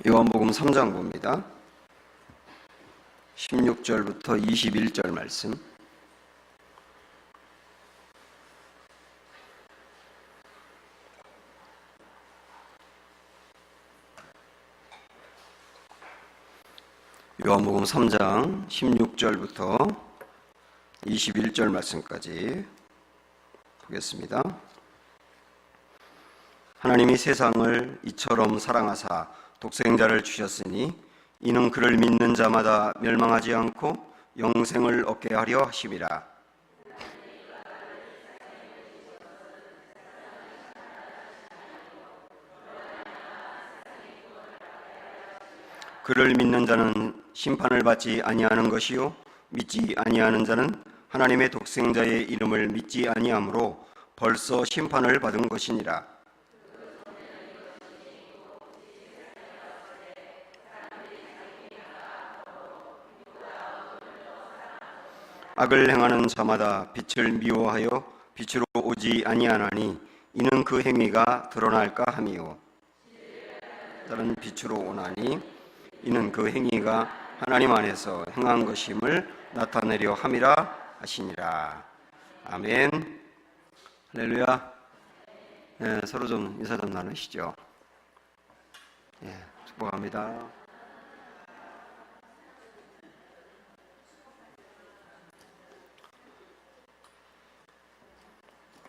요한복음 3장 봅니다. 16절부터 21절 말씀. 요한복음 3장 16절부터 21절 말씀까지 보겠습니다. 하나님이 세상을 이처럼 사랑하사 독생자를 주셨으니 이는 그를 믿는 자마다 멸망하지 않고 영생을 얻게 하려 하심이라. 그를 믿는 자는 심판을 받지 아니하는 것이요 믿지 아니하는 자는 하나님의 독생자의 이름을 믿지 아니하므로 벌써 심판을 받은 것이니라. 악을 행하는 자마다 빛을 미워하여 빛으로 오지 아니하나니 이는 그 행위가 드러날까 함이요 다른 빛으로 오나니 이는 그 행위가 하나님 안에서 행한 것임을 나타내려 함이라 하시니라. 아멘. 할렐루야. 네, 서로 좀 인사 좀 나누시죠. 네, 축복합니다.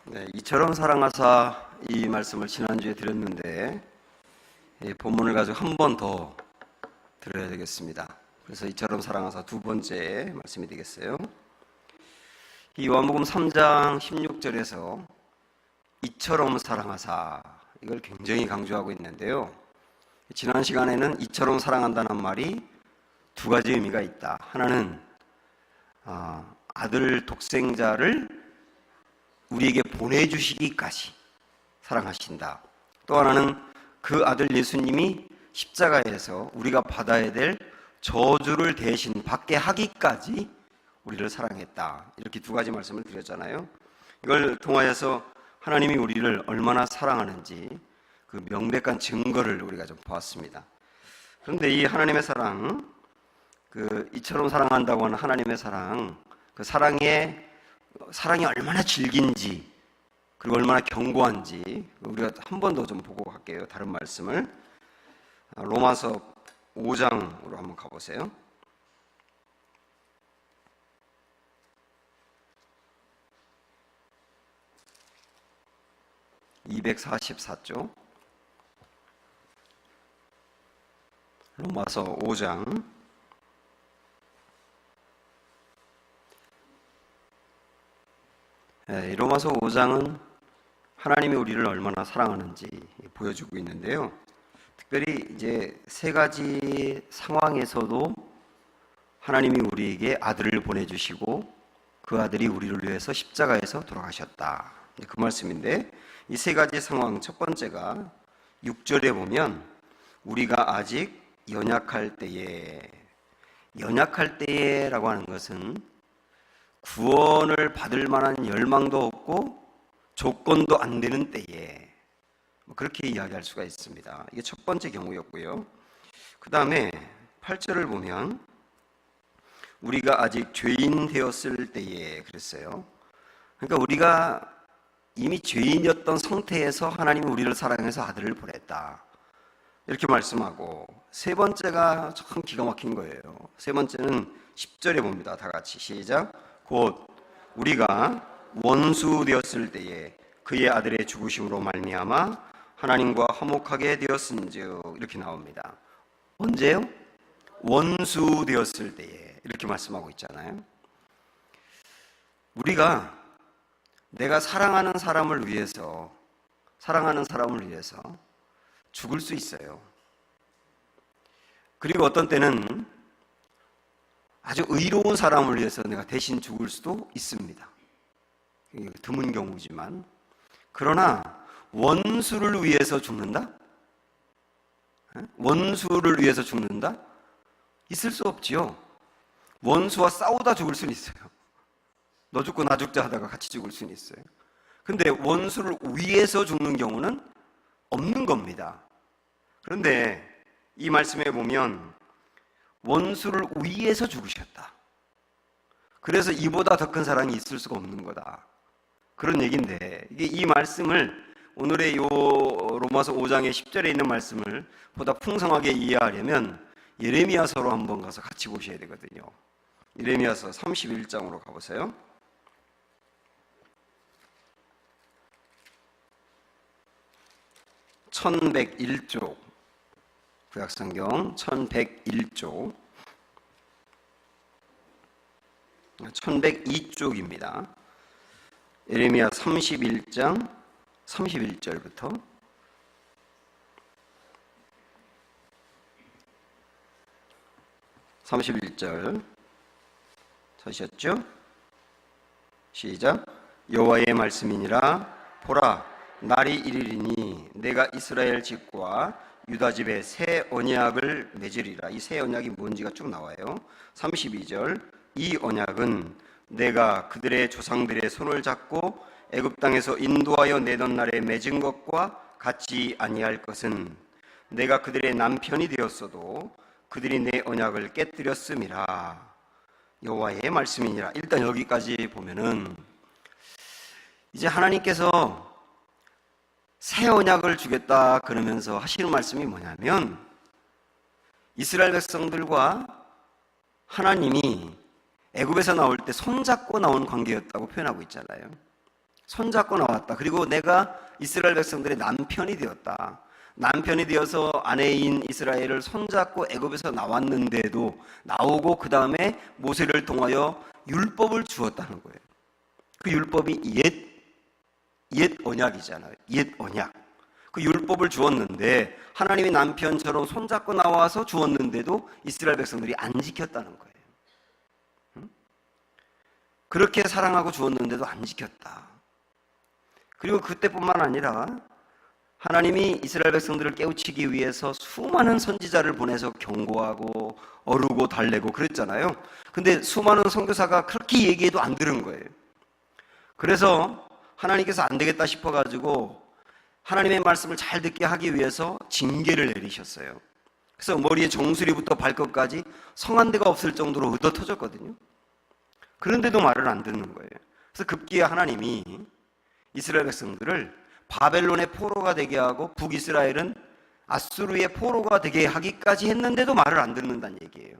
네, 이처럼 사랑하사 이 말씀을 지난주에 드렸는데 본문을 가지고 한 번 더 들어야 되겠습니다. 그래서 이처럼 사랑하사 두 번째 말씀이 되겠어요. 이 요한복음 3장 16절에서 이처럼 사랑하사 이걸 굉장히 강조하고 있는데요. 지난 시간에는 이처럼 사랑한다는 말이 두 가지 의미가 있다. 하나는 아들 독생자를 우리에게 보내주시기까지 사랑하신다. 또 하나는 그 아들 예수님이 십자가에서 우리가 받아야 될 저주를 대신 받게 하기까지 우리를 사랑했다. 이렇게 두 가지 말씀을 드렸잖아요. 이걸 통하여서 하나님이 우리를 얼마나 사랑하는지 그 명백한 증거를 우리가 좀 보았습니다. 그런데 이 하나님의 사랑, 이처럼 사랑한다고 하는 하나님의 사랑, 그 사랑이 얼마나 질긴지 그리고 얼마나 견고한지 우리가 한 번 더 좀 보고 갈게요. 다른 말씀을 로마서 5장으로 한번 가보세요. (244쪽) 로마서 5장 이 로마서 5장은 하나님이 우리를 얼마나 사랑하는지 보여주고 있는데요. 특별히 이제 세 가지 상황에서도 하나님이 우리에게 아들을 보내주시고 그 아들이 우리를 위해서 십자가에서 돌아가셨다. 그 말씀인데 이 세 가지 상황, 첫 번째가 6절에 보면 우리가 아직 연약할 때에라고 하는 것은 구원을 받을 만한 열망도 없고 조건도 안 되는 때에 그렇게 이야기할 수가 있습니다. 이게 첫 번째 경우였고요. 그 다음에 8절을 보면 우리가 아직 죄인 되었을 때에 그랬어요. 그러니까 우리가 이미 죄인이었던 상태에서 하나님이 우리를 사랑해서 아들을 보냈다. 이렇게 말씀하고 세 번째가 참 기가 막힌 거예요. 세 번째는 10절에 봅니다. 다 같이 시작. 곧 우리가 원수 되었을 때에 그의 아들의 죽으심으로 말미암아 하나님과 화목하게 되었은즉 이렇게 나옵니다. 언제요? 원수 되었을 때에 이렇게 말씀하고 있잖아요. 우리가 내가 사랑하는 사람을 위해서 죽을 수 있어요. 그리고 어떤 때는 아주 의로운 사람을 위해서 내가 대신 죽을 수도 있습니다. 드문 경우지만. 그러나 원수를 위해서 죽는다? 원수를 위해서 죽는다? 있을 수 없지요. 원수와 싸우다 죽을 수는 있어요. 너 죽고 나 죽자 하다가 같이 죽을 수는 있어요. 근데 원수를 위해서 죽는 경우는 없는 겁니다. 그런데 이 말씀에 보면 원수를 위해서 죽으셨다. 그래서 이보다 더 큰 사랑이 있을 수가 없는 거다. 그런 얘기인데, 이 말씀을 오늘의 요 로마서 5장의 10절에 있는 말씀을 보다 풍성하게 이해하려면 예레미야서로 한번 가서 같이 보셔야 되거든요. 예레미야서 31장으로 가보세요. (1101쪽) 구약성경 1101쪽 1102쪽입니다. 예레미야 31장 31절부터 31절 찾으셨죠? 시작. 여호와의 말씀이니라. 보라, 날이 이르리니 내가 이스라엘 집과 유다 집에 새 언약을 맺으리라. 이 새 언약이 뭔지가 쭉 나와요. 32절. 이 언약은 내가 그들의 조상들의 손을 잡고 애굽 땅에서 인도하여 내던 날에 맺은 것과 같지 아니할 것은 내가 그들의 남편이 되었어도 그들이 내 언약을 깨뜨렸음이라. 여호와의 말씀이니라. 일단 여기까지 보면은 이제 하나님께서 새 언약을 주겠다 그러면서 하시는 말씀이 뭐냐면, 이스라엘 백성들과 하나님이 애굽에서 나올 때 손잡고 나온 관계였다고 표현하고 있잖아요. 손잡고 나왔다. 그리고 내가 이스라엘 백성들의 남편이 되었다. 남편이 되어서 아내인 이스라엘을 손잡고 애굽에서 나왔는데도 나오고 그 다음에 모세를 통하여 율법을 주었다는 거예요. 그 율법이 옛 언약이잖아요. 옛 언약. 그 율법을 주었는데 하나님이 남편처럼 손잡고 나와서 주었는데도 이스라엘 백성들이 안 지켰다는 거예요. 그렇게 사랑하고 주었는데도 안 지켰다. 그리고 그때뿐만 아니라 하나님이 이스라엘 백성들을 깨우치기 위해서 수많은 선지자를 보내서 경고하고 어르고 달래고 그랬잖아요. 근데 수많은 선교사가 그렇게 얘기해도 안 들은 거예요. 그래서 하나님께서 안 되겠다 싶어가지고 하나님의 말씀을 잘 듣게 하기 위해서 징계를 내리셨어요. 그래서 머리에 정수리부터 발끝까지 성한 데가 없을 정도로 얻어 터졌거든요. 그런데도 말을 안 듣는 거예요. 그래서 급기야 하나님이 이스라엘 백성들을 바벨론의 포로가 되게 하고 북이스라엘은 아수르의 포로가 되게 하기까지 했는데도 말을 안 듣는다는 얘기예요.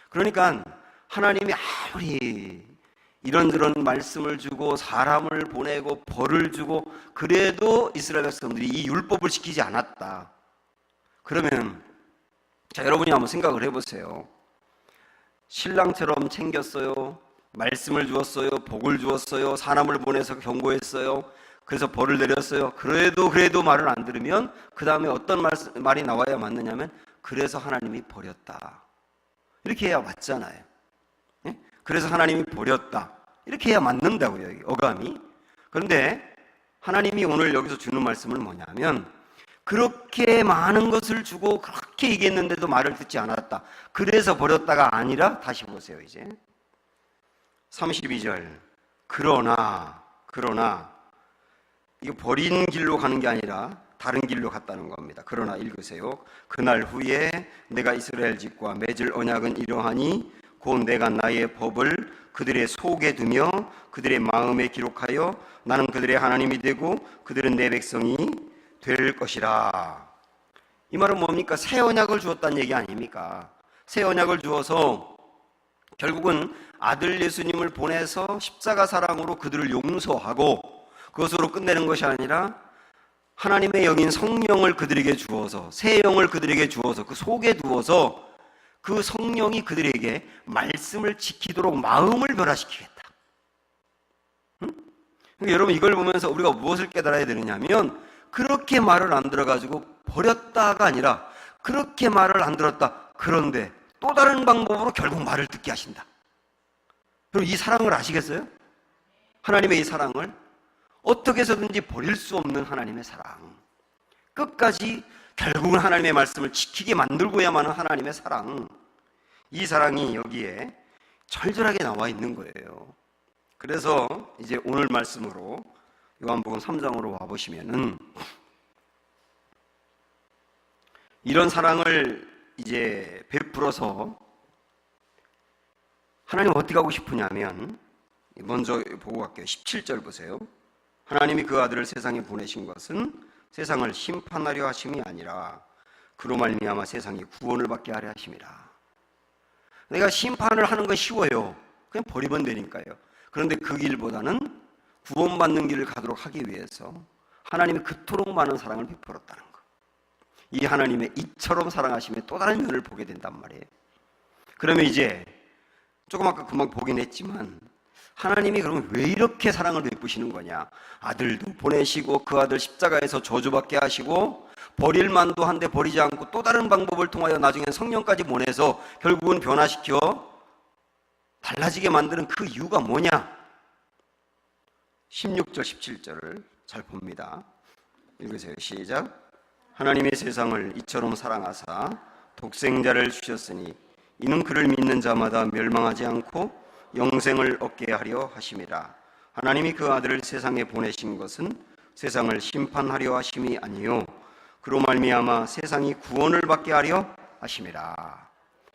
그러니까 하나님이 아무리 이런저런 말씀을 주고 사람을 보내고 벌을 주고 그래도 이스라엘 백성들이 이 율법을 지키지 않았다. 그러면 자, 여러분이 한번 생각을 해보세요. 신랑처럼 챙겼어요. 말씀을 주었어요. 복을 주었어요. 사람을 보내서 경고했어요. 그래서 벌을 내렸어요. 그래도 말을 안 들으면 그 다음에 어떤 말이 나와야 맞느냐면 그래서 하나님이 버렸다. 이렇게 해야 맞잖아요. 예? 그래서 하나님이 버렸다. 이렇게 해야 맞는다고요. 여기 어감이. 그런데 하나님이 오늘 여기서 주는 말씀은 뭐냐면 그렇게 많은 것을 주고 그렇게 얘기했는데도 말을 듣지 않았다. 그래서 버렸다가 아니라 다시 보세요. 이제 32절. 그러나 이거 버린 길로 가는 게 아니라 다른 길로 갔다는 겁니다. 그러나 읽으세요. 그날 후에 내가 이스라엘 집과 맺을 언약은 이러하니 곧 내가 나의 법을 그들의 속에 두며 그들의 마음에 기록하여 나는 그들의 하나님이 되고 그들은 내 백성이 될 것이라. 이 말은 뭡니까? 새 언약을 주었다는 얘기 아닙니까? 새 언약을 주어서 결국은 아들 예수님을 보내서 십자가 사랑으로 그들을 용서하고 그것으로 끝내는 것이 아니라 하나님의 영인 성령을 그들에게 주어서 새 영을 그들에게 주어서 그 속에 두어서 그 성령이 그들에게 말씀을 지키도록 마음을 변화시키겠다. 응? 그러니까 여러분 이걸 보면서 우리가 무엇을 깨달아야 되느냐면 그렇게 말을 안 들어가지고 버렸다가 아니라 그렇게 말을 안 들었다. 그런데 또 다른 방법으로 결국 말을 듣게 하신다. 여러분 이 사랑을 아시겠어요? 하나님의 이 사랑을 어떻게 해서든지 버릴 수 없는 하나님의 사랑, 끝까지 결국은 하나님의 말씀을 지키게 만들고야만 하는 하나님의 사랑, 이 사랑이 여기에 절절하게 나와 있는 거예요. 그래서 이제 오늘 말씀으로 요한복음 3장으로 와보시면은 이런 사랑을 이제 베풀어서 하나님 어떻게 하고 싶으냐면, 먼저 보고 갈게요. 17절 보세요. 하나님이 그 아들을 세상에 보내신 것은 세상을 심판하려 하심이 아니라 그로 말미암아 세상이 구원을 받게 하려 하심이라. 내가 심판을 하는 건 쉬워요. 그냥 버리면 되니까요. 그런데 그 길보다는 구원받는 길을 가도록 하기 위해서 하나님이 그토록 많은 사랑을 베풀었다는 것. 이 하나님의 이처럼 사랑하심의 또 다른 면을 보게 된단 말이에요. 그러면 이제 조금 아까 금방 보긴 했지만, 하나님이 그러면 왜 이렇게 사랑을 베푸시는 거냐? 아들도 보내시고 그 아들 십자가에서 저주받게 하시고 버릴 만도 한데 버리지 않고 또 다른 방법을 통하여 나중엔 성령까지 보내서 결국은 변화시켜 달라지게 만드는 그 이유가 뭐냐? 16절 17절을 잘 봅니다. 읽으세요. 시작. 하나님이 세상을 이처럼 사랑하사 독생자를 주셨으니 이는 그를 믿는 자마다 멸망하지 않고 영생을 얻게 하려 하심이라. 하나님이 그 아들을 세상에 보내신 것은 세상을 심판하려 하심이 아니요 그로 말미암아 세상이 구원을 받게 하려 하심이라.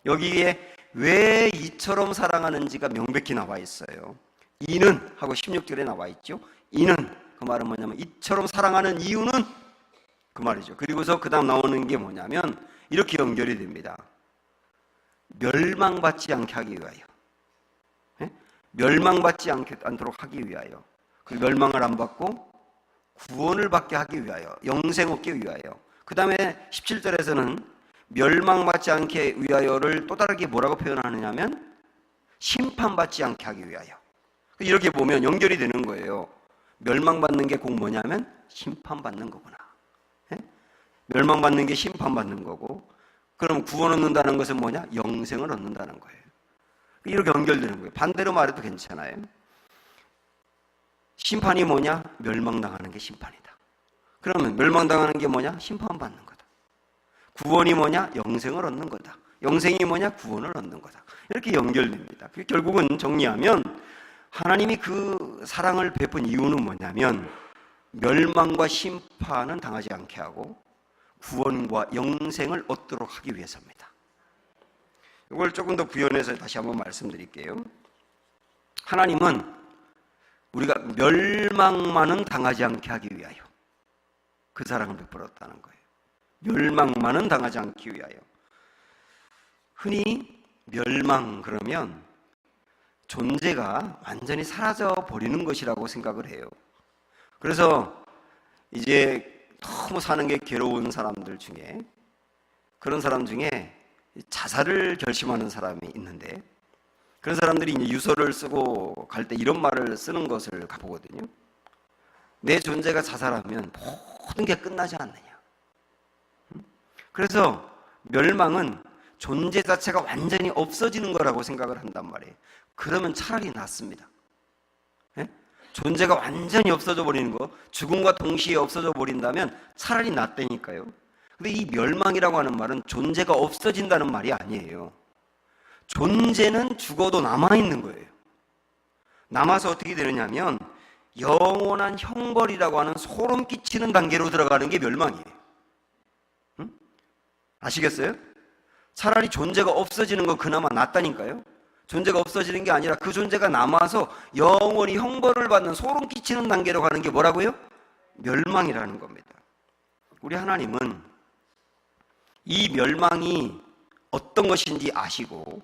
여기에 왜 이처럼 사랑하는지가 명백히 나와 있어요. 이는 하고 16절에 나와 있죠. 이는, 그 말은 뭐냐면 이처럼 사랑하는 이유는 그 말이죠. 그리고서 그 다음 나오는 게 뭐냐면 이렇게 연결이 됩니다. 멸망받지 않게 하기 위하여. 멸망받지 않도록 하기 위하여. 그 멸망을 안 받고 구원을 받게 하기 위하여, 영생 얻기 위하여. 그 다음에 17절에서는 멸망받지 않게 위하여를 또 다르게 뭐라고 표현하느냐면 심판받지 않게 하기 위하여. 이렇게 보면 연결이 되는 거예요. 멸망받는 게 꼭 뭐냐면 심판받는 거구나. 멸망받는 게 심판받는 거고, 그럼 구원 얻는다는 것은 뭐냐? 영생을 얻는다는 거예요. 이렇게 연결되는 거예요. 반대로 말해도 괜찮아요. 심판이 뭐냐? 멸망당하는 게 심판이다. 그러면 멸망당하는 게 뭐냐? 심판받는 거다. 구원이 뭐냐? 영생을 얻는 거다. 영생이 뭐냐? 구원을 얻는 거다. 이렇게 연결됩니다. 결국은 정리하면 하나님이 그 사랑을 베푼 이유는 뭐냐면 멸망과 심판은 당하지 않게 하고 구원과 영생을 얻도록 하기 위해서입니다. 이걸 조금 더 구현해서 다시 한번 말씀드릴게요. 하나님은 우리가 멸망만은 당하지 않게 하기 위하여 그 사랑을 베풀었다는 거예요. 멸망만은 당하지 않기 위하여. 흔히 멸망 그러면 존재가 완전히 사라져 버리는 것이라고 생각을 해요. 그래서 이제 너무 사는 게 괴로운 사람들 중에, 그런 사람 중에 자살을 결심하는 사람이 있는데, 그런 사람들이 이제 유서를 쓰고 갈 때 이런 말을 쓰는 것을 보거든요. 내 존재가 자살하면 모든 게 끝나지 않느냐. 그래서 멸망은 존재 자체가 완전히 없어지는 거라고 생각을 한단 말이에요. 그러면 차라리 낫습니다. 존재가 완전히 없어져 버리는 거, 죽음과 동시에 없어져 버린다면 차라리 낫다니까요. 근데 이 멸망이라고 하는 말은 존재가 없어진다는 말이 아니에요. 존재는 죽어도 남아있는 거예요. 남아서 어떻게 되느냐면 영원한 형벌이라고 하는 소름 끼치는 단계로 들어가는 게 멸망이에요. 아시겠어요? 차라리 존재가 없어지는 건 그나마 낫다니까요. 존재가 없어지는 게 아니라 그 존재가 남아서 영원히 형벌을 받는 소름 끼치는 단계로 가는 게 뭐라고요? 멸망이라는 겁니다. 우리 하나님은 이 멸망이 어떤 것인지 아시고,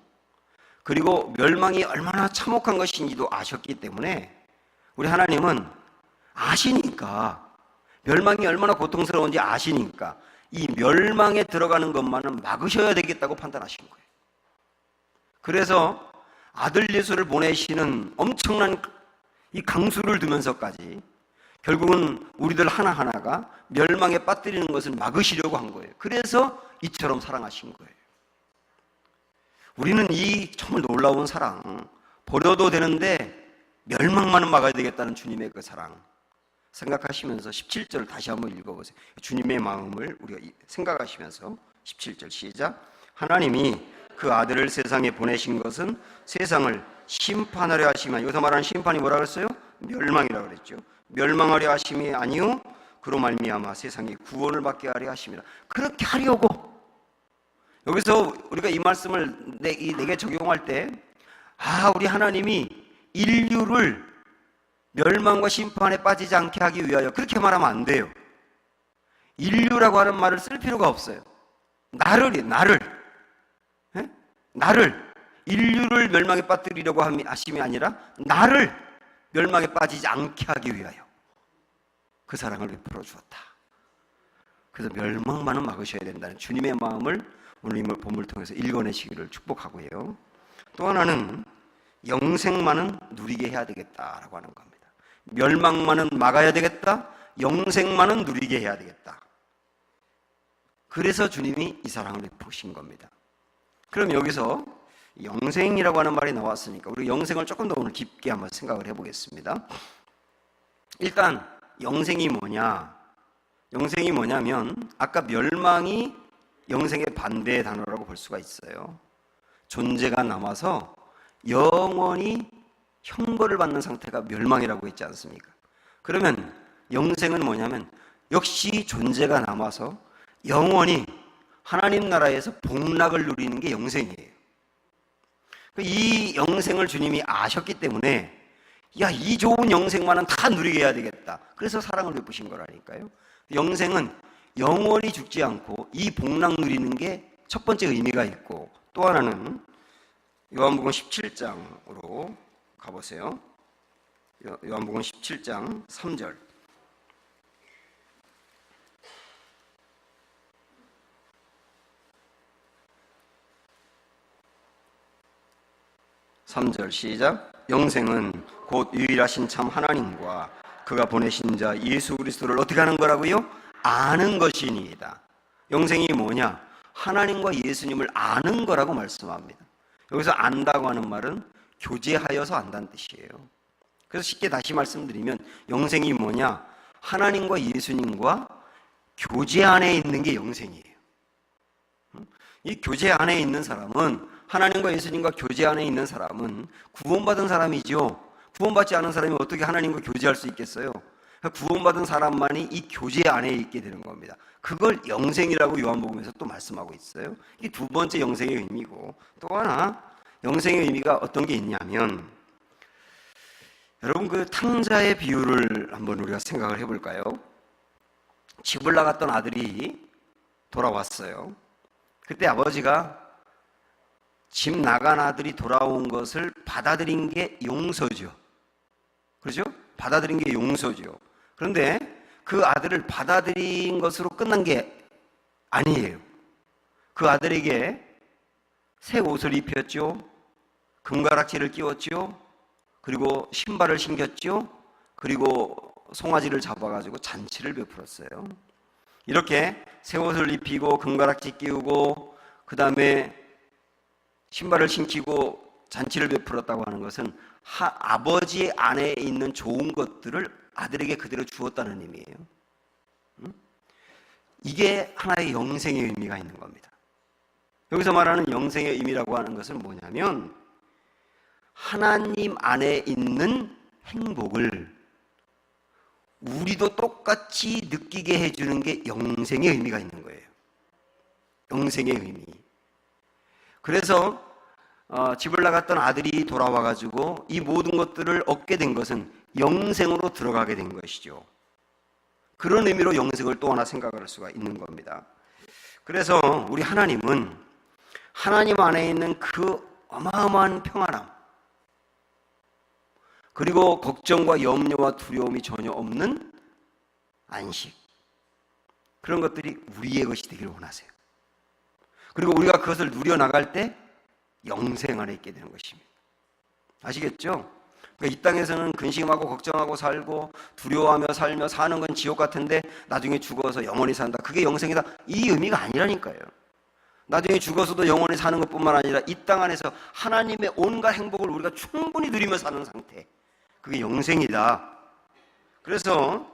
그리고 멸망이 얼마나 참혹한 것인지도 아셨기 때문에 우리 하나님은 아시니까, 멸망이 얼마나 고통스러운지 아시니까 이 멸망에 들어가는 것만은 막으셔야 되겠다고 판단하신 거예요. 그래서 아들 예수를 보내시는 엄청난 이 강수를 두면서까지 결국은 우리들 하나하나가 멸망에 빠뜨리는 것을 막으시려고 한 거예요. 그래서 이처럼 사랑하신 거예요. 우리는 이 정말 놀라운 사랑, 버려도 되는데 멸망만은 막아야 되겠다는 주님의 그 사랑 생각하시면서 17절을 다시 한번 읽어보세요. 주님의 마음을 우리가 생각하시면서 17절 시작. 하나님이 그 아들을 세상에 보내신 것은 세상을 심판하려 하시면, 여기서 말하는 심판이 뭐라고 그랬어요? 멸망이라고 그랬죠. 멸망하려 하심이 아니요 그로 말미암아 세상이 구원을 받게 하려 하심이라. 그렇게 하려고 여기서 우리가 이 말씀을 내게 적용할 때, 우리 하나님이 인류를 멸망과 심판에 빠지지 않게 하기 위하여, 그렇게 말하면 안 돼요. 인류라고 하는 말을 쓸 필요가 없어요. 나를 인류를 멸망에 빠뜨리려고 하심이 아니라 나를 멸망에 빠지지 않게 하기 위하여 그 사랑을 베풀어 주었다. 그래서 멸망만은 막으셔야 된다는 주님의 마음을 오늘 이 본문을 통해서 읽어내시기를 축복하고요. 또 하나는 영생만은 누리게 해야 되겠다라고 하는 겁니다. 멸망만은 막아야 되겠다. 영생만은 누리게 해야 되겠다. 그래서 주님이 이 사랑을 베푸신 겁니다. 그럼 여기서 영생이라고 하는 말이 나왔으니까 우리 영생을 조금 더 오늘 깊게 한번 생각을 해보겠습니다. 일단 영생이 뭐냐? 영생이 뭐냐면 아까 멸망이 영생의 반대의 단어라고 볼 수가 있어요. 존재가 남아서 영원히 형벌을 받는 상태가 멸망이라고 했지 않습니까? 그러면 영생은 뭐냐면 역시 존재가 남아서 영원히 하나님 나라에서 복락을 누리는 게 영생이에요. 이 영생을 주님이 아셨기 때문에 이 좋은 영생만은 다 누리게 해야 되겠다. 그래서 사랑을 베푸신 거라니까요. 영생은 영원히 죽지 않고 이 복락 누리는 게 첫 번째 의미가 있고, 또 하나는 요한복음 17장으로 가보세요. 요한복음 17장 3절. 3절 시작. 영생은 곧 유일하신 참 하나님과 그가 보내신 자 예수 그리스도를 어떻게 하는 거라고요? 아는 것이니이다. 영생이 뭐냐? 하나님과 예수님을 아는 거라고 말씀합니다. 여기서 안다고 하는 말은 교제하여서 안다는 뜻이에요. 그래서 쉽게 다시 말씀드리면 영생이 뭐냐? 하나님과 예수님과 교제 안에 있는 게 영생이에요. 이 교제 안에 있는 사람은, 하나님과 예수님과 교제 안에 있는 사람은 구원받은 사람이죠. 구원받지 않은 사람이 어떻게 하나님과 교제할 수 있겠어요? 구원받은 사람만이 이 교제 안에 있게 되는 겁니다. 그걸 영생이라고 요한복음에서 또 말씀하고 있어요. 이게 두 번째 영생의 의미고, 또 하나 영생의 의미가 어떤 게 있냐면, 여러분 그 탕자의 비유를 한번 우리가 생각을 해볼까요? 집을 나갔던 아들이 돌아왔어요. 그때 아버지가 집 나간 아들이 돌아온 것을 받아들인 게 용서죠. 그렇죠? 받아들인 게 용서죠. 그런데 그 아들을 받아들인 것으로 끝난 게 아니에요. 그 아들에게 새 옷을 입혔죠. 금가락지를 끼웠죠. 그리고 신발을 신겼죠. 그리고 송아지를 잡아가지고 잔치를 베풀었어요. 이렇게 새 옷을 입히고 금가락지 끼우고 그 다음에 신발을 신기고 잔치를 베풀었다고 하는 것은 아버지 안에 있는 좋은 것들을 아들에게 그대로 주었다는 의미예요. 이게 하나의 영생의 의미가 있는 겁니다. 여기서 말하는 영생의 의미라고 하는 것은 뭐냐면 하나님 안에 있는 행복을 우리도 똑같이 느끼게 해주는 게 영생의 의미가 있는 거예요. 영생의 의미. 그래서 집을 나갔던 아들이 돌아와가지고 이 모든 것들을 얻게 된 것은 영생으로 들어가게 된 것이죠. 그런 의미로 영생을 또 하나 생각할 수가 있는 겁니다. 그래서 우리 하나님은 하나님 안에 있는 그 어마어마한 평안함, 그리고 걱정과 염려와 두려움이 전혀 없는 안식, 그런 것들이 우리의 것이 되기를 원하세요. 그리고 우리가 그것을 누려나갈 때 영생 안에 있게 되는 것입니다. 아시겠죠? 그러니까 이 땅에서는 근심하고 걱정하고 살고 두려워하며 살며 사는 건 지옥 같은데 나중에 죽어서 영원히 산다. 그게 영생이다. 이 의미가 아니라니까요. 나중에 죽어서도 영원히 사는 것뿐만 아니라 이 땅 안에서 하나님의 온갖 행복을 우리가 충분히 누리며 사는 상태. 그게 영생이다. 그래서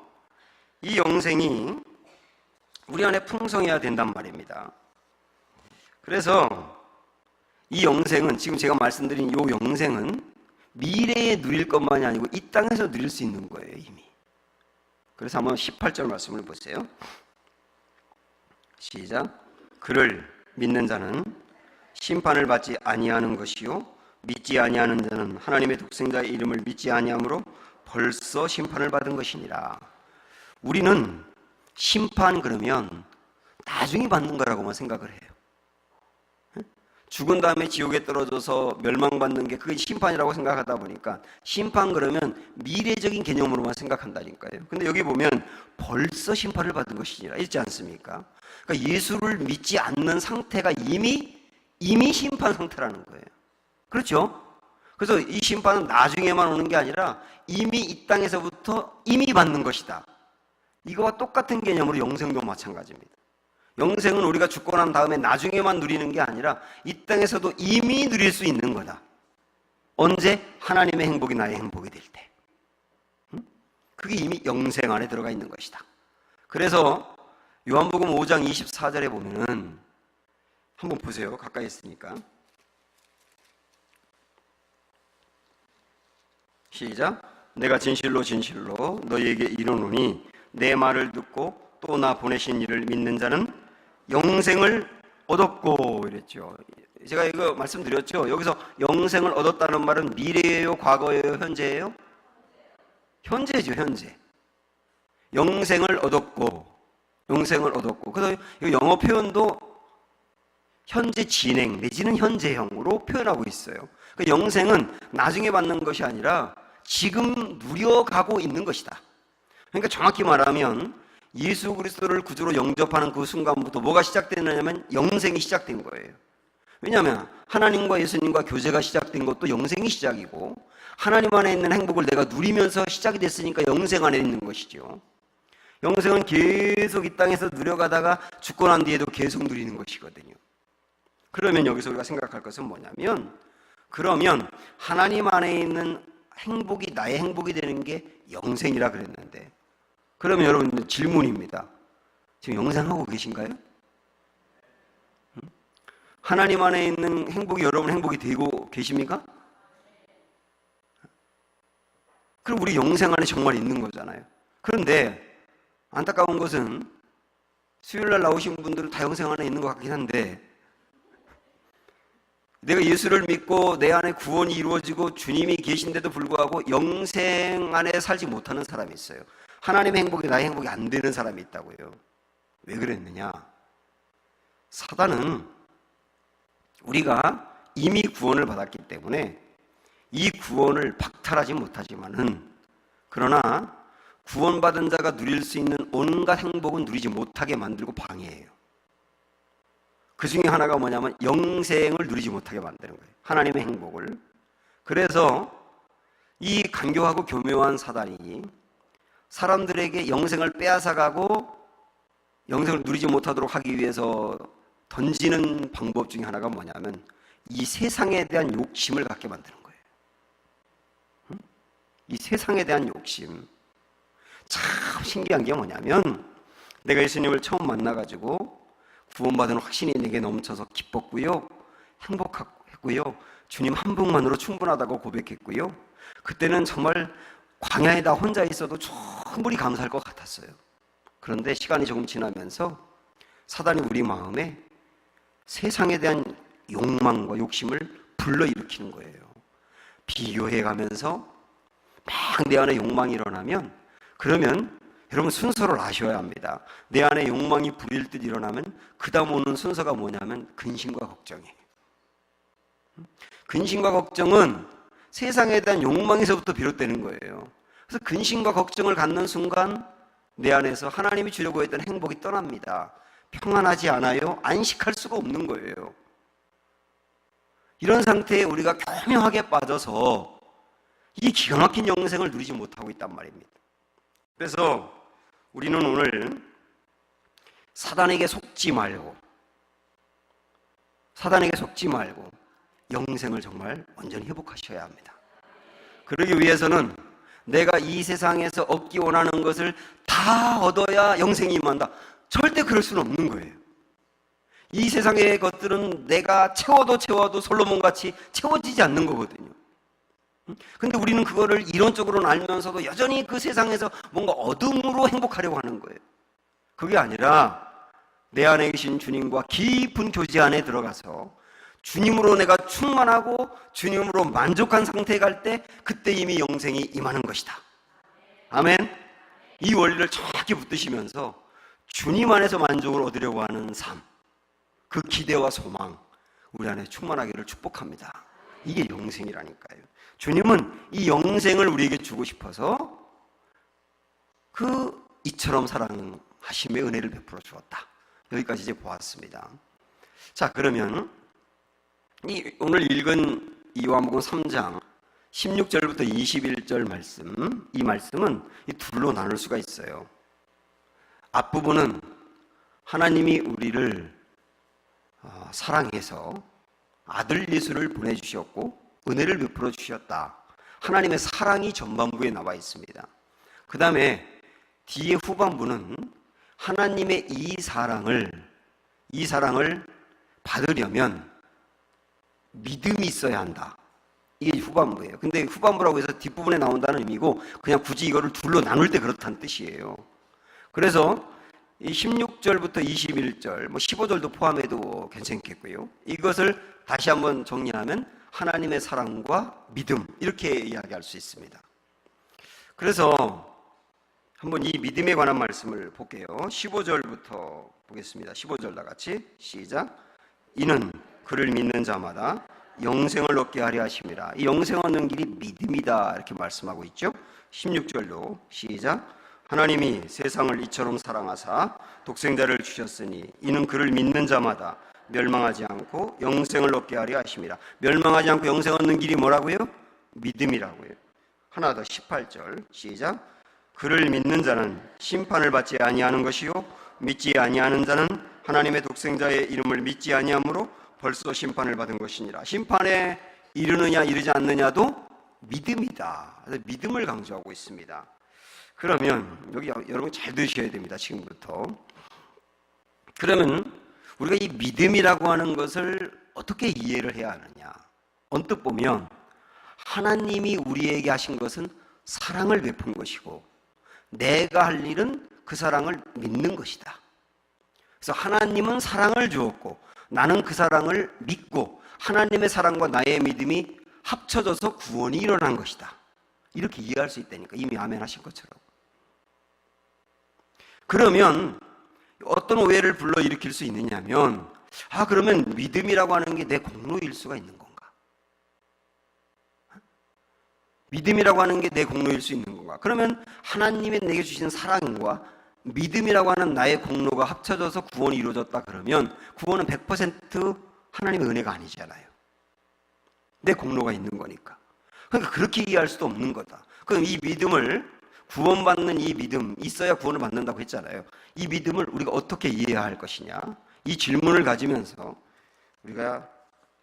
이 영생이 우리 안에 풍성해야 된단 말입니다. 그래서 이 영생은, 지금 제가 말씀드린 이 영생은 미래에 누릴 것만이 아니고 이 땅에서 누릴 수 있는 거예요, 이미. 그래서 한번 18절 말씀을 보세요. 시작. 그를 믿는 자는 심판을 받지 아니하는 것이요 믿지 아니하는 자는 하나님의 독생자의 이름을 믿지 아니하므로 벌써 심판을 받은 것이니라. 우리는 심판 그러면 나중에 받는 거라고만 생각을 해요. 죽은 다음에 지옥에 떨어져서 멸망받는 게 그게 심판이라고 생각하다 보니까 심판 그러면 미래적인 개념으로만 생각한다니까요. 근데 여기 보면 벌써 심판을 받은 것이니라 있지 않습니까? 그러니까 예수를 믿지 않는 상태가 이미 심판 상태라는 거예요. 그렇죠? 그래서 이 심판은 나중에만 오는 게 아니라 이미 이 땅에서부터 이미 받는 것이다. 이거와 똑같은 개념으로 영생도 마찬가지입니다. 영생은 우리가 죽고 난 다음에 나중에만 누리는 게 아니라 이 땅에서도 이미 누릴 수 있는 거다. 언제? 하나님의 행복이 나의 행복이 될 때. 그게 이미 영생 안에 들어가 있는 것이다. 그래서 요한복음 5장 24절에 보면은 한번 보세요. 가까이 있으니까. 시작. 내가 진실로 진실로 너희에게 이르노니 내 말을 듣고 또 나 보내신 이를 믿는 자는 영생을 얻었고 이랬죠. 제가 이거 말씀드렸죠. 여기서 영생을 얻었다는 말은 미래예요, 과거예요, 현재예요? 현재죠, 현재. 영생을 얻었고, 영생을 얻었고. 그래서 이 영어 표현도 현재 진행 내지는 현재형으로 표현하고 있어요. 그 영생은 나중에 받는 것이 아니라 지금 누려가고 있는 것이다. 그러니까 정확히 말하면 예수 그리스도를 구주로 영접하는 그 순간부터 뭐가 시작되느냐면 영생이 시작된 거예요. 왜냐하면 하나님과 예수님과 교제가 시작된 것도 영생이 시작이고 하나님 안에 있는 행복을 내가 누리면서 시작이 됐으니까 영생 안에 있는 것이죠. 영생은 계속 이 땅에서 누려가다가 죽고 난 뒤에도 계속 누리는 것이거든요. 그러면 여기서 우리가 생각할 것은 뭐냐면 그러면 하나님 안에 있는 행복이 나의 행복이 되는 게 영생이라 그랬는데 그러면 여러분 질문입니다. 지금 영생하고 계신가요? 하나님 안에 있는 행복이 여러분 행복이 되고 계십니까? 그럼 우리 영생 안에 정말 있는 거잖아요. 그런데 안타까운 것은 수요일날 나오신 분들은 다 영생 안에 있는 것 같긴 한데 내가 예수를 믿고 내 안에 구원이 이루어지고 주님이 계신데도 불구하고 영생 안에 살지 못하는 사람이 있어요. 하나님의 행복이 나의 행복이 안 되는 사람이 있다고요. 왜 그랬느냐? 사단은 우리가 이미 구원을 받았기 때문에 이 구원을 박탈하지 못하지만은 그러나 구원받은 자가 누릴 수 있는 온갖 행복은 누리지 못하게 만들고 방해해요. 그 중에 하나가 뭐냐면 영생을 누리지 못하게 만드는 거예요. 하나님의 행복을. 그래서 이 간교하고 교묘한 사단이 사람들에게 영생을 빼앗아가고 영생을 누리지 못하도록 하기 위해서 던지는 방법 중에 하나가 뭐냐면 이 세상에 대한 욕심을 갖게 만드는 거예요. 이 세상에 대한 욕심. 참 신기한 게 뭐냐면 내가 예수님을 처음 만나가지고 구원받은 확신이 내게 넘쳐서 기뻤고요. 행복했고요. 주님 한 분만으로 충분하다고 고백했고요. 그때는 정말 광야에 나 혼자 있어도 충분히 감사할 것 같았어요. 그런데 시간이 조금 지나면서 사단이 우리 마음에 세상에 대한 욕망과 욕심을 불러일으키는 거예요. 비교해가면서 막 내 안에 욕망이 일어나면 그러면 여러분 순서를 아셔야 합니다. 내 안에 욕망이 불일 듯 일어나면 그 다음 오는 순서가 뭐냐면 근심과 걱정이에요. 근심과 걱정은 세상에 대한 욕망에서부터 비롯되는 거예요. 그래서 근심과 걱정을 갖는 순간 내 안에서 하나님이 주려고 했던 행복이 떠납니다. 평안하지 않아요? 안식할 수가 없는 거예요. 이런 상태에 우리가 교묘하게 빠져서 이 기가 막힌 영생을 누리지 못하고 있단 말입니다. 그래서 우리는 오늘 사단에게 속지 말고 영생을 정말 완전히 회복하셔야 합니다. 그러기 위해서는 내가 이 세상에서 얻기 원하는 것을 다 얻어야 영생이 임한다. 절대 그럴 수는 없는 거예요. 이 세상의 것들은 내가 채워도 솔로몬같이 채워지지 않는 거거든요. 근데 우리는 그거를 이론적으로는 알면서도 여전히 그 세상에서 뭔가 어둠으로 행복하려고 하는 거예요. 그게 아니라 내 안에 계신 주님과 깊은 교제 안에 들어가서 주님으로 내가 충만하고 주님으로 만족한 상태에 갈 때 그때 이미 영생이 임하는 것이다. 아멘. 이 원리를 정확히 붙드시면서 주님 안에서 만족을 얻으려고 하는 삶, 그 기대와 소망 우리 안에 충만하기를 축복합니다. 이게 영생이라니까요. 주님은 이 영생을 우리에게 주고 싶어서 그 이처럼 사랑하심의 은혜를 베풀어 주었다. 여기까지 이제 보았습니다. 자, 그러면 오늘 읽은 요한복음 3장 16절부터 21절 말씀, 이 말씀은 이 둘로 나눌 수가 있어요. 앞부분은 하나님이 우리를 사랑해서 아들 예수를 보내주셨고 은혜를 베풀어 주셨다. 하나님의 사랑이 전반부에 나와 있습니다. 그 다음에 뒤에 후반부는 하나님의 이 사랑을 받으려면 믿음이 있어야 한다. 이게 후반부예요. 근데 후반부라고 해서 뒷부분에 나온다는 의미고 그냥 굳이 이거를 둘로 나눌 때 그렇다는 뜻이에요. 그래서 이 16절부터 21절, 15절도 포함해도 괜찮겠고요. 이것을 다시 한번 정리하면 하나님의 사랑과 믿음, 이렇게 이야기할 수 있습니다. 그래서 한번 이 믿음에 관한 말씀을 볼게요. 15절부터 보겠습니다. 15절 다 같이 시작. 이는 그를 믿는 자마다 영생을 얻게 하려 하심이라. 이 영생 얻는 길이 믿음이다 이렇게 말씀하고 있죠. 16절도 시작. 하나님이 세상을 이처럼 사랑하사 독생자를 주셨으니 이는 그를 믿는 자마다 멸망하지 않고 영생을 얻게 하려 하심이라. 멸망하지 않고 영생 얻는 길이 뭐라고요? 믿음이라고요. 하나 더 18절 시작. 그를 믿는 자는 심판을 받지 아니하는 것이요 믿지 아니하는 자는 하나님의 독생자의 이름을 믿지 아니하므로 벌써 심판을 받은 것이니라. 심판에 이르느냐 이르지 않느냐도 믿음이다. 믿음을 강조하고 있습니다. 그러면 여기 여러분 잘 들으셔야 됩니다. 지금부터. 그러면 우리가 이 믿음이라고 하는 것을 어떻게 이해를 해야 하느냐. 언뜻 보면 하나님이 우리에게 하신 것은 사랑을 베푼 것이고 내가 할 일은 그 사랑을 믿는 것이다. 그래서 하나님은 사랑을 주었고 나는 그 사랑을 믿고 하나님의 사랑과 나의 믿음이 합쳐져서 구원이 일어난 것이다. 이렇게 이해할 수 있다니까. 이미 아멘 하신 것처럼. 그러면 어떤 오해를 불러일으킬 수 있느냐면 그러면 믿음이라고 하는 게 내 공로일 수가 있는 건가? 믿음이라고 하는 게 내 공로일 수 있는 건가? 그러면 하나님이 내게 주신 사랑과 믿음이라고 하는 나의 공로가 합쳐져서 구원이 이루어졌다 그러면 구원은 100% 하나님의 은혜가 아니잖아요. 내 공로가 있는 거니까. 그러니까 그렇게 이해할 수도 없는 거다. 그럼 이 믿음을 구원받는 이 믿음 있어야 구원을 받는다고 했잖아요. 이 믿음을 우리가 어떻게 이해해야 할 것이냐? 이 질문을 가지면서 우리가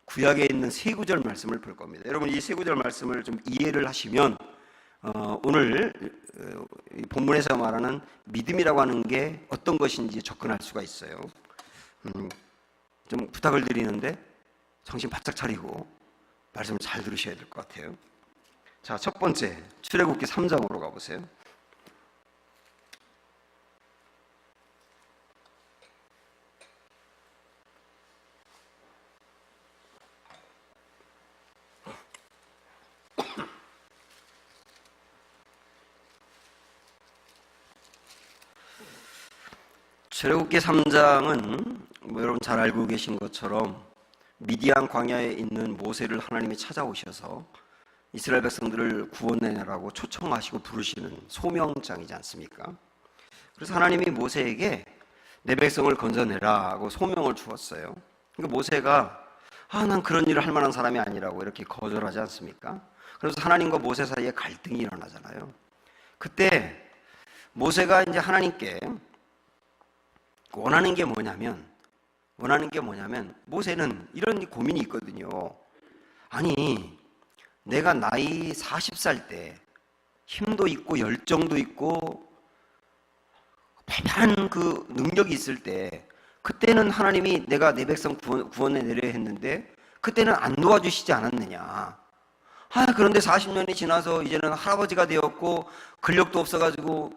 구약에 있는 세 구절 말씀을 볼 겁니다. 여러분 이 세 구절 말씀을 좀 이해를 하시면 오늘 본문에서 말하는 믿음이라고 하는 게 어떤 것인지 접근할 수가 있어요. 좀 부탁을 드리는데 정신 바짝 차리고 말씀을 잘 들으셔야 될 것 같아요. 자, 첫 번째 출애굽기 3장으로 가보세요. 출애굽기 3장은 여러분 잘 알고 계신 것처럼 미디안 광야에 있는 모세를 하나님이 찾아오셔서 이스라엘 백성들을 구원해내라고 초청하시고 부르시는 소명장이지 않습니까? 그래서 하나님이 모세에게 내 백성을 건져내라고 소명을 주었어요. 그러니까 모세가 난 그런 일을 할 만한 사람이 아니라고 이렇게 거절하지 않습니까? 그래서 하나님과 모세 사이에 갈등이 일어나잖아요. 그때 모세가 이제 하나님께 원하는 게 뭐냐면 모세는 이런 고민이 있거든요. 아니 내가 나이 40살 때 힘도 있고 열정도 있고 발랄한 그 능력이 있을 때 그때는 하나님이 내가 내 백성 구원해내려 했는데 그때는 안 도와주시지 않았느냐. 그런데 40년이 지나서 이제는 할아버지가 되었고 근력도 없어가지고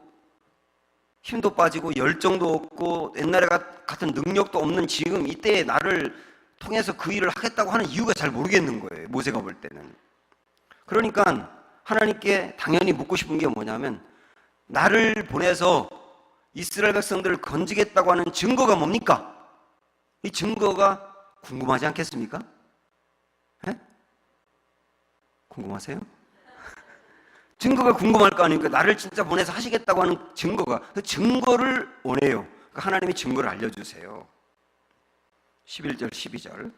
힘도 빠지고 열정도 없고 옛날에 같은 능력도 없는 지금 이때의 나를 통해서 그 일을 하겠다고 하는 이유가 잘 모르겠는 거예요. 모세가 볼 때는. 그러니까 하나님께 당연히 묻고 싶은 게 뭐냐면, 나를 보내서 이스라엘 백성들을 건지겠다고 하는 증거가 뭡니까? 이 증거가 궁금하지 않겠습니까? 네? 궁금하세요? 증거가 궁금할 거 아닙니까? 나를 진짜 보내서 하시겠다고 하는 증거가, 그 증거를 원해요. 그러니까 하나님이 증거를 알려주세요. 11절 12절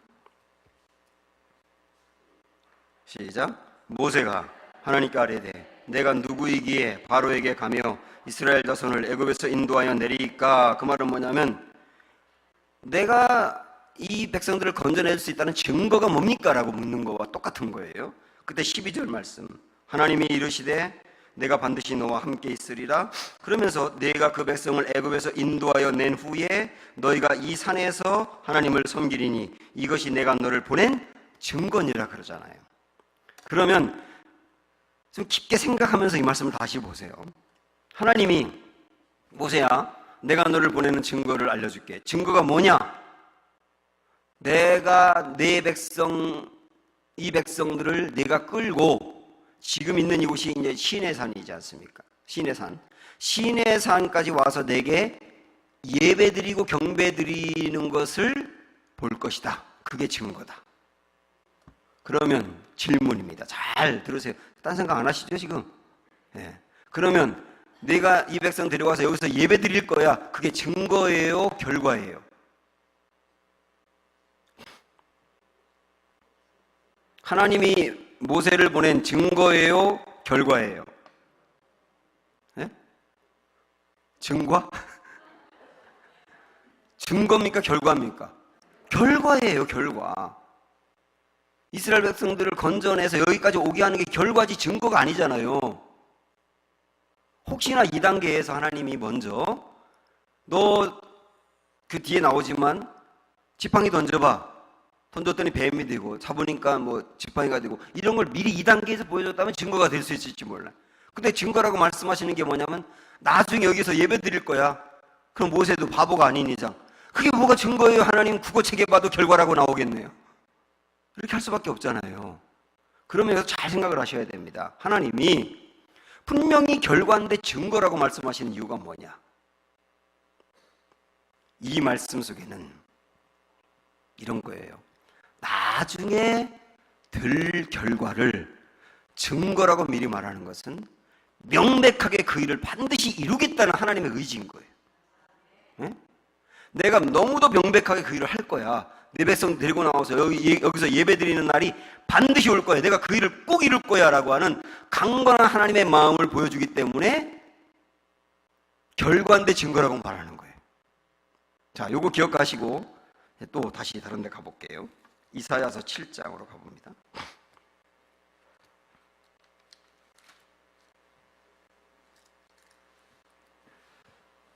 시작. 모세가 하나님께 아뢰되 내가 누구이기에 바로에게 가며 이스라엘 자손을 애굽에서 인도하여 내리까? 그 말은 뭐냐면, 내가 이 백성들을 건져낼 수 있다는 증거가 뭡니까? 라고 묻는 거와 똑같은 거예요. 그때 12절 말씀, 하나님이 이르시되 내가 반드시 너와 함께 있으리라. 그러면서 내가 그 백성을 애굽에서 인도하여 낸 후에 너희가 이 산에서 하나님을 섬기리니 이것이 내가 너를 보낸 증거니라 그러잖아요. 그러면 좀 깊게 생각하면서 이 말씀을 다시 보세요. 하나님이 모세야, 내가 너를 보내는 증거를 알려줄게. 증거가 뭐냐? 내가 내 백성, 이 백성들을 내가 끌고 지금 있는 이곳이 이제 시내산이지 않습니까? 시내산. 시내산까지 와서 내게 예배드리고 경배드리는 것을 볼 것이다. 그게 증거다. 그러면 질문입니다. 잘 들으세요. 딴 생각 안 하시죠, 지금? 예. 그러면 내가 이 백성 데려와서 여기서 예배 드릴 거야. 그게 증거예요? 결과예요? 하나님이 모세를 보낸 증거예요? 결과예요? 예? 증거? 증거입니까? 결과입니까? 결과예요, 결과. 이스라엘 백성들을 건져내서 여기까지 오게 하는 게 결과지 증거가 아니잖아요. 혹시나 2단계에서 하나님이 먼저 너 그 뒤에 나오지만 지팡이 던져봐. 던졌더니 뱀이 되고 잡으니까 뭐 지팡이가 되고, 이런 걸 미리 2단계에서 보여줬다면 증거가 될 수 있을지 몰라. 근데 증거라고 말씀하시는 게 뭐냐면, 나중에 여기서 예배 드릴 거야. 그럼 모세도 바보가 아닌 이상 그게 뭐가 증거예요? 하나님 국어책에 봐도 결과라고 나오겠네요. 이렇게 할 수밖에 없잖아요. 그러면서 잘 생각을 하셔야 됩니다. 하나님이 분명히 결과인데 증거라고 말씀하시는 이유가 뭐냐? 이 말씀 속에는 이런 거예요. 나중에 될 결과를 증거라고 미리 말하는 것은 명백하게 그 일을 반드시 이루겠다는 하나님의 의지인 거예요. 네? 내가 너무도 명백하게 그 일을 할 거야. 내 백성 데리고 나와서 여기서 예배 드리는 날이 반드시 올 거야. 내가 그 일을 꼭 이룰 거야 라고 하는 강건한 하나님의 마음을 보여주기 때문에 결과인데 증거라고 말하는 거예요. 자, 요거 기억하시고 또 다시 다른 데 가볼게요. 이사야서 7장으로 가봅니다.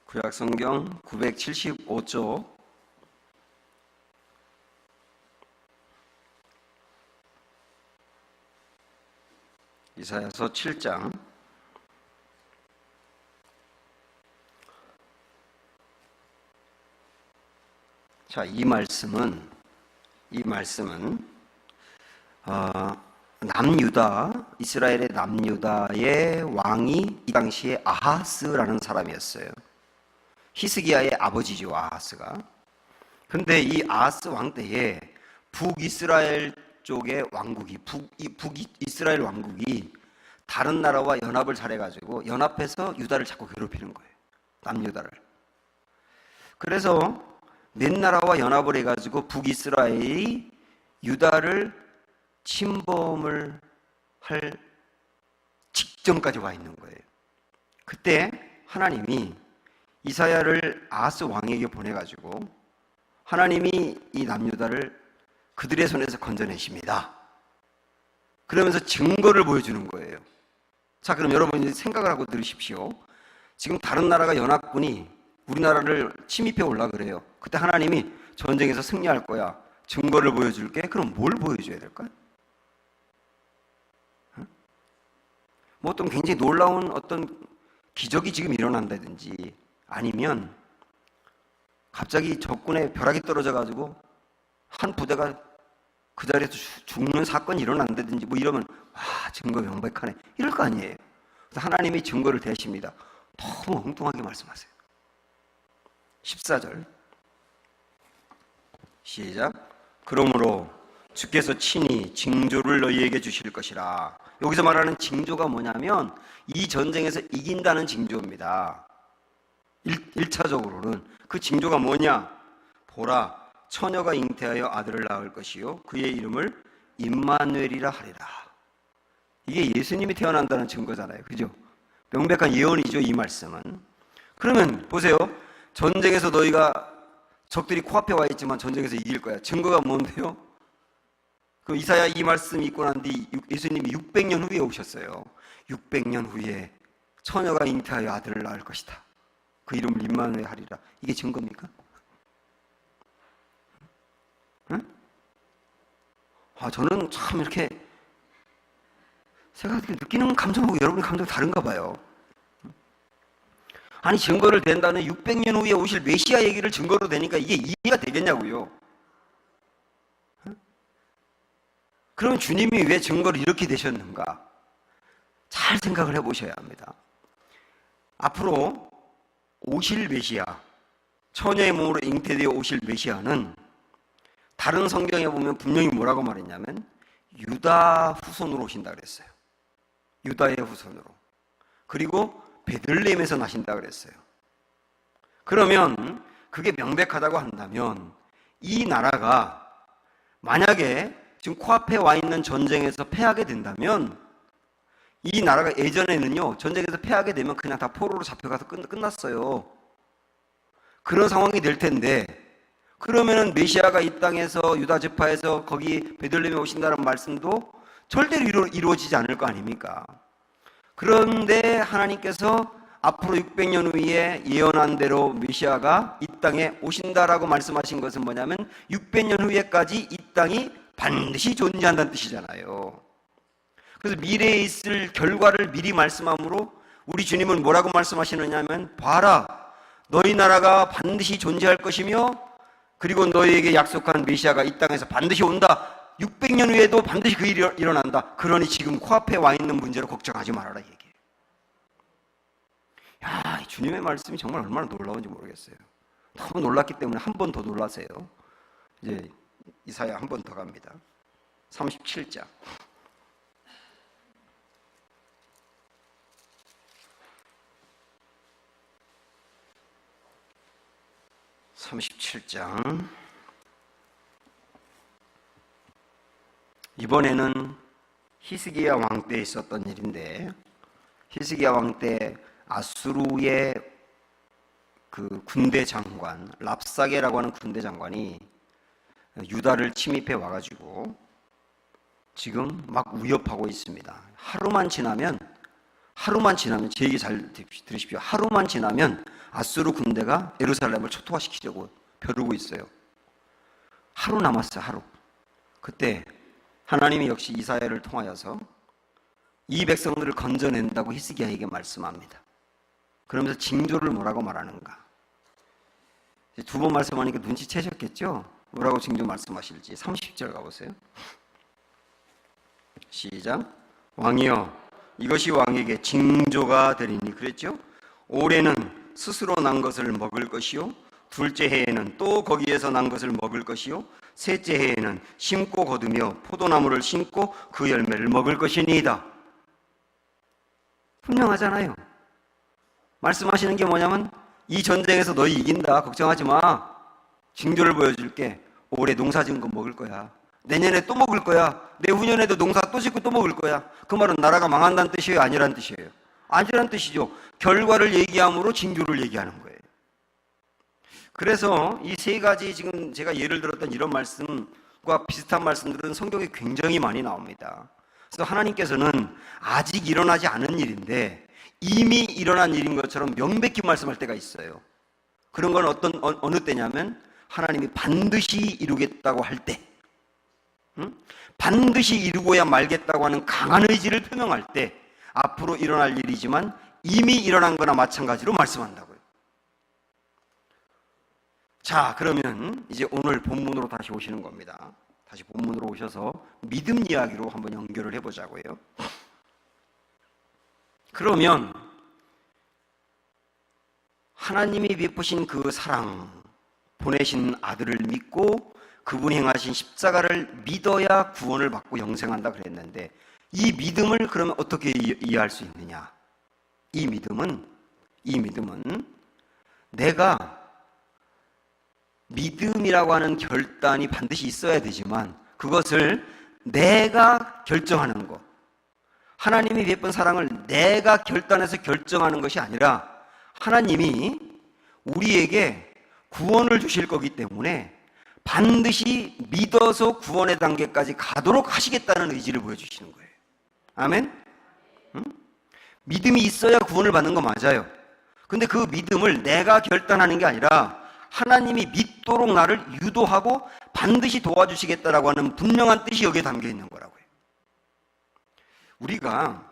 구약성경 975쪽 이사야서 7장 자, 이 말씀은 남유다, 이스라엘의 남유다의 왕이 이 당시에 아하스라는 사람이었어요. 히스기야의 아버지죠, 아하스가. 근데 이 아하스 왕 때에 북이스라엘 쪽의 왕국이, 북이스라엘 왕국이 다른 나라와 연합을 잘해가지고 연합해서 유다를 자꾸 괴롭히는 거예요. 남유다를. 그래서 몇 나라와 연합을 해가지고 북이스라엘이 유다를 침범을 할 직전까지 와 있는 거예요. 그때 하나님이 이사야를 아하스 왕에게 보내가지고 하나님이 이 남유다를 그들의 손에서 건져내십니다. 그러면서 증거를 보여주는 거예요. 자, 그럼 여러분이 생각을 하고 들으십시오. 지금 다른 나라가 연합군이 우리나라를 침입해 올라 그래요. 그때 하나님이 전쟁에서 승리할 거야. 증거를 보여줄게. 그럼 뭘 보여줘야 될까요? 뭐 어떤 굉장히 놀라운 어떤 기적이 지금 일어난다든지 아니면 갑자기 적군의 벼락이 떨어져가지고 한 부대가 그 자리에서 죽는 사건이 일어난다든지 뭐 이러면 와, 증거 명백하네 이럴 거 아니에요. 그래서 하나님이 증거를 대십니다. 너무 엉뚱하게 말씀하세요. 14절 시작. 그러므로 주께서 친히 징조를 너희에게 주실 것이라. 여기서 말하는 징조가 뭐냐면 이 전쟁에서 이긴다는 징조입니다. 1차적으로는 그 징조가 뭐냐? 보라, 처녀가 잉태하여 아들을 낳을 것이요 그의 이름을 임마누엘이라 하리라. 이게 예수님이 태어난다는 증거잖아요. 그죠? 명백한 예언이죠, 이 말씀은. 그러면 보세요. 전쟁에서 너희가 적들이 코앞에 와 있지만 전쟁에서 이길 거야. 증거가 뭔데요? 그 이사야 이 말씀 있고 난 뒤 예수님이 600년 후에 오셨어요. 600년 후에 처녀가 잉태하여 아들을 낳을 것이다. 그 이름을 임마누엘 하리라. 이게 증거입니까? 응? 저는 참 이렇게 제가 느끼는 감정하고 여러분의 감정이 다른가 봐요. 아니 증거를 댄다는 600년 후에 오실 메시아 얘기를 증거로 대니까 이게 이해가 되겠냐고요. 그럼 주님이 왜 증거를 이렇게 대셨는가? 잘 생각을 해보셔야 합니다. 앞으로 오실 메시아, 처녀의 몸으로 잉태되어 오실 메시아는 다른 성경에 보면 분명히 뭐라고 말했냐면 유다 후손으로 오신다 그랬어요. 유다의 후손으로. 그리고 베들레헴에서 나신다 그랬어요. 그러면 그게 명백하다고 한다면 이 나라가 만약에 지금 코앞에 와 있는 전쟁에서 패하게 된다면 이 나라가 예전에는요 전쟁에서 패하게 되면 그냥 다 포로로 잡혀가서 끝났어요. 그런 상황이 될 텐데 그러면은 메시아가 이 땅에서 유다 지파에서 거기 베들레헴에 오신다는 말씀도 절대로 이루어지지 않을 거 아닙니까? 그런데 하나님께서 앞으로 600년 후에 예언한 대로 메시아가 이 땅에 오신다라고 말씀하신 것은 뭐냐면 600년 후에까지 이 땅이 반드시 존재한다는 뜻이잖아요. 그래서 미래에 있을 결과를 미리 말씀함으로 우리 주님은 뭐라고 말씀하시느냐 하면 봐라 너희 나라가 반드시 존재할 것이며 그리고 너희에게 약속한 메시아가 이 땅에서 반드시 온다. 600년 후에도 반드시 그 일이 일어난다. 그러니 지금 코앞에 와 있는 문제로 걱정하지 말아라 얘기해요. 야, 주님의 말씀이 정말 얼마나 놀라운지 모르겠어요. 너무 놀랐기 때문에 한 번 더 놀라세요. 이제 이사야 한 번 더 갑니다. 37장. 37장. 이번에는 히스기야 왕 때 있었던 일인데 히스기야 왕 때 아수르의 그 군대 장관 랍사게라고 하는 군대 장관이 유다를 침입해 와가지고 지금 막 위협하고 있습니다. 하루만 지나면 제 얘기 잘 들으십시오. 하루만 지나면 아수르 군대가 예루살렘을 초토화시키려고 벼르고 있어요. 하루 남았어요. 하루. 그때 하나님이 역시 이사야를 통하여서 이 백성들을 건져낸다고 히스기야에게 말씀합니다. 그러면서 징조를 뭐라고 말하는가? 두 번 말씀하니까 눈치채셨겠죠? 뭐라고 징조 말씀하실지. 30절 가보세요. 시작. 왕이여 이것이 왕에게 징조가 되리니 그랬죠? 올해는 스스로 난 것을 먹을 것이요 둘째 해에는 또 거기에서 난 것을 먹을 것이요 셋째 해에는 심고 거두며 포도나무를 심고 그 열매를 먹을 것이니이다. 분명하잖아요. 말씀하시는 게 뭐냐면 이 전쟁에서 너희 이긴다. 걱정하지 마. 징조를 보여줄게. 올해 농사 지은 거 먹을 거야. 내년에 또 먹을 거야. 내후년에도 농사 또 짓고 또 먹을 거야. 그 말은 나라가 망한다는 뜻이에요? 아니라는 뜻이에요? 아니라는 뜻이죠. 결과를 얘기함으로 징조를 얘기하는 거예요. 그래서 이 세 가지 지금 제가 예를 들었던 이런 말씀과 비슷한 말씀들은 성경에 굉장히 많이 나옵니다. 그래서 하나님께서는 아직 일어나지 않은 일인데 이미 일어난 일인 것처럼 명백히 말씀할 때가 있어요. 그런 건 어느 때냐면 하나님이 반드시 이루겠다고 할 때, 반드시 이루고야 말겠다고 하는 강한 의지를 표명할 때 앞으로 일어날 일이지만 이미 일어난 거나 마찬가지로 말씀한다고요. 자, 그러면 이제 오늘 본문으로 다시 오시는 겁니다. 다시 본문으로 오셔서 믿음 이야기로 한번 연결을 해보자고요. 그러면 하나님이 베푸신 그 사랑, 보내신 아들을 믿고 그분이 행하신 십자가를 믿어야 구원을 받고 영생한다 그랬는데, 이 믿음을 그러면 어떻게 이해할 수 있느냐? 이 믿음은 내가 믿음이라고 하는 결단이 반드시 있어야 되지만, 그것을 내가 결정하는 것, 하나님이 베푼 사랑을 내가 결단해서 결정하는 것이 아니라 하나님이 우리에게 구원을 주실 거기 때문에 반드시 믿어서 구원의 단계까지 가도록 하시겠다는 의지를 보여주시는 거예요. 아멘? 응? 믿음이 있어야 구원을 받는 거 맞아요. 근데 그 믿음을 내가 결단하는 게 아니라 하나님이 믿도록 나를 유도하고 반드시 도와주시겠다라고 하는 분명한 뜻이 여기에 담겨 있는 거라고요. 우리가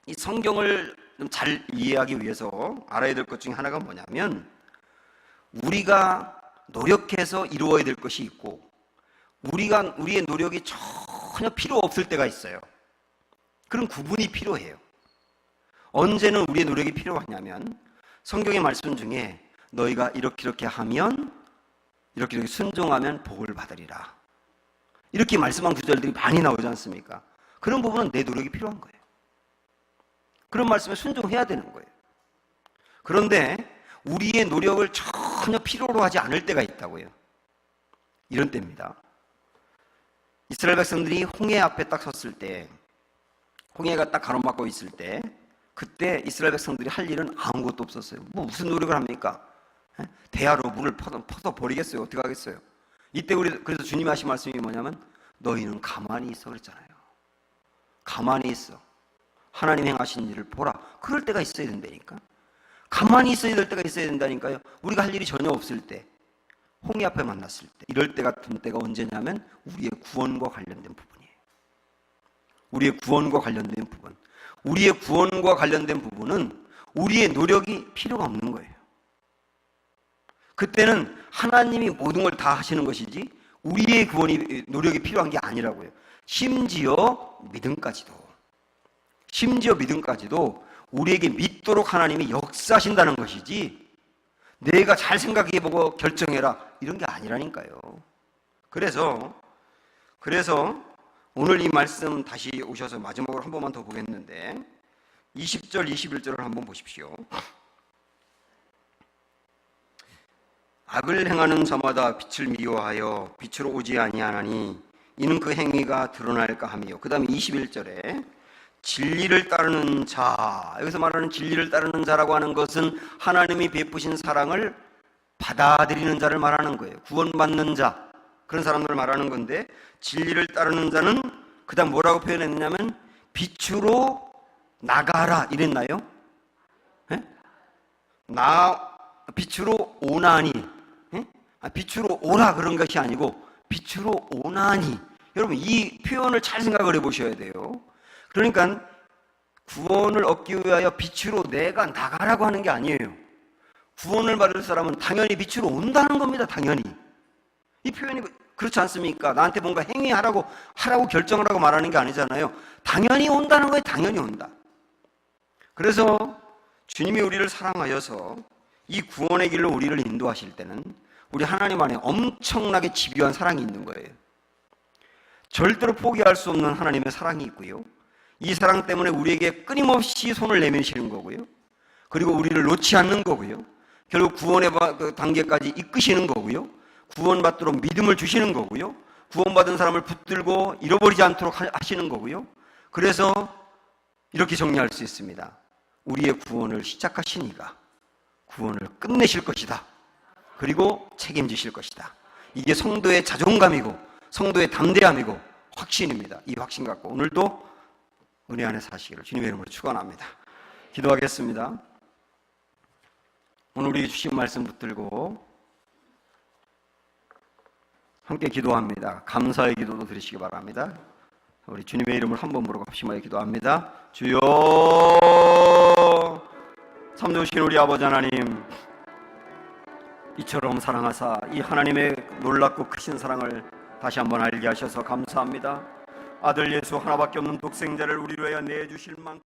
이 성경을 좀 잘 이해하기 위해서 알아야 될 것 중에 하나가 뭐냐면, 우리가 노력해서 이루어야 될 것이 있고 우리의 노력이 전혀 필요 없을 때가 있어요. 그런 구분이 필요해요. 언제는 우리의 노력이 필요하냐면, 성경의 말씀 중에 너희가 이렇게 하면, 이렇게 순종하면 복을 받으리라, 이렇게 말씀한 구절들이 많이 나오지 않습니까? 그런 부분은 내 노력이 필요한 거예요. 그런 말씀에 순종해야 되는 거예요. 그런데 우리의 노력을 전혀 필요로 하지 않을 때가 있다고요. 이런 때입니다. 이스라엘 백성들이 홍해 앞에 딱 섰을 때, 홍해가 딱 가로막고 있을 때, 그때 이스라엘 백성들이 할 일은 아무것도 없었어요. 무슨 노력을 합니까? 대야로 문을 퍼서 버리겠어요? 어떻게 하겠어요? 이때 그래서 주님이 하신 말씀이 뭐냐면, 너희는 가만히 있어 그랬잖아요. 가만히 있어. 하나님 행하신 일을 보라. 그럴 때가 있어야 된다니까. 가만히 있어야 될 때가 있어야 된다니까요. 우리가 할 일이 전혀 없을 때, 홍해 앞에 만났을 때, 이럴 때 같은 때가 언제냐면 우리의 구원과 관련된 부분이에요. 우리의 구원과 관련된 부분. 우리의 구원과 관련된 부분은 우리의 노력이 필요가 없는 거예요. 그때는 하나님이 모든 걸 다 하시는 것이지 우리의 노력이 필요한 게 아니라고요. 심지어 믿음까지도 우리에게 믿도록 하나님이 역사하신다는 것이지, 내가 잘 생각해보고 결정해라 이런 게 아니라니까요. 그래서 오늘 이 말씀 다시 오셔서 마지막으로 한 번만 더 보겠는데, 20절 21절을 한번 보십시오. 악을 행하는 자마다 빛을 미워하여 빛으로 오지 아니하나니 이는 그 행위가 드러날까 하며, 그 다음에 21절에 진리를 따르는 자, 여기서 말하는 진리를 따르는 자라고 하는 것은 하나님이 베푸신 사랑을 받아들이는 자를 말하는 거예요. 구원받는 자, 그런 사람들을 말하는 건데, 진리를 따르는 자는 그 다음 뭐라고 표현했냐면 빛으로 나가라 이랬나요? 빛으로 오나니, 빛으로 오라 그런 것이 아니고 빛으로 오나니. 여러분, 이 표현을 잘 생각을 해보셔야 돼요. 그러니까 구원을 얻기 위하여 빛으로 내가 나가라고 하는 게 아니에요. 구원을 받을 사람은 당연히 빛으로 온다는 겁니다. 당연히. 이 표현이 그렇지 않습니까? 나한테 뭔가 행위하라고 결정하라고 말하는 게 아니잖아요. 당연히 온다는 거예요. 당연히 온다. 그래서 주님이 우리를 사랑하여서 이 구원의 길로 우리를 인도하실 때는 우리 하나님 안에 엄청나게 집요한 사랑이 있는 거예요. 절대로 포기할 수 없는 하나님의 사랑이 있고요. 이 사랑 때문에 우리에게 끊임없이 손을 내미시는 거고요. 그리고 우리를 놓지 않는 거고요. 결국 구원의 단계까지 이끄시는 거고요. 구원받도록 믿음을 주시는 거고요. 구원받은 사람을 붙들고 잃어버리지 않도록 하시는 거고요. 그래서 이렇게 정리할 수 있습니다. 우리의 구원을 시작하신 이가 구원을 끝내실 것이다. 그리고 책임지실 것이다. 이게 성도의 자존감이고 성도의 담대함이고 확신입니다. 이 확신 갖고 오늘도 은혜 안에 사시기를 주님의 이름으로 축원합니다. 기도하겠습니다. 오늘 우리에게 주신 말씀 붙들고 함께 기도합니다. 감사의 기도도 드리시기 바랍니다. 우리 주님의 이름을 한 번 부르고 합심하여 기도합니다. 주여, 참 좋으신 우리 아버지 하나님, 이처럼 사랑하사 이 하나님의 놀랍고 크신 사랑을 다시 한번 알게 하셔서 감사합니다. 아들 예수 하나밖에 없는 독생자를 우리를 위하여 내주실 만큼